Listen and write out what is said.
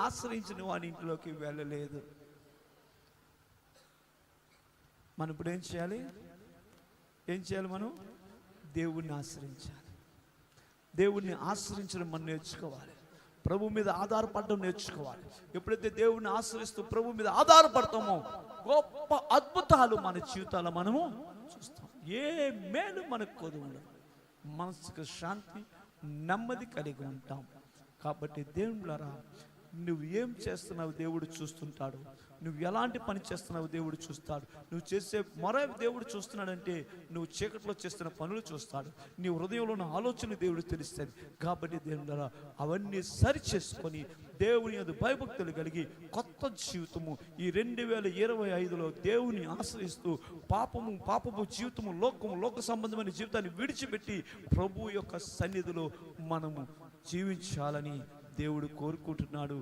ఆశ్రయించిన వాని ఇంట్లోకి వెళ్ళలేదు. మనం ఇప్పుడు ఏం చేయాలి? మనం దేవుణ్ణి ఆశ్రయించాలి. దేవుణ్ణి ఆశ్రయించడం మనం నేర్చుకోవాలి. ప్రభు మీద ఆధారపడడం నేర్చుకోవాలి. ఎప్పుడైతే దేవుణ్ణి ఆశ్రయిస్తూ ప్రభు మీద ఆధారపడతామో గొప్ప అద్భుతాలు మన జీవితాల్లో మనము చూస్తాం. ఏ మేలు మనకు కొదువులు, మనసుకు శాంతి, నెమ్మది కలిగి ఉంటాం. కాబట్టి దేవుళ్ళారా, నువ్వు ఏం చేస్తున్నావు దేవుడు చూస్తుంటాడు. నువ్వు ఎలాంటి పని చేస్తున్నావు దేవుడు చూస్తాడు. నువ్వు చేసే దేవుడు చూస్తున్నాడంటే నువ్వు చీకట్లో చేస్తున్న పనులు చూస్తాడు. నీ హృదయంలో ఉన్న ఆలోచన దేవుడు తెలుస్తుంది. కాబట్టి దేవుళ్ళారా, అవన్నీ సరి చేసుకొని దేవుని యందు భయభక్తులు కలిగి కొత్త జీవితము ఈ 2025లో దేవుని ఆశ్రయిస్తూ పాపము జీవితము, లోక సంబంధమైన జీవితాన్ని విడిచిపెట్టి ప్రభు యొక్క సన్నిధిలో మనము జీవించాలని దేవుడు కోరుకుంటున్నాడు.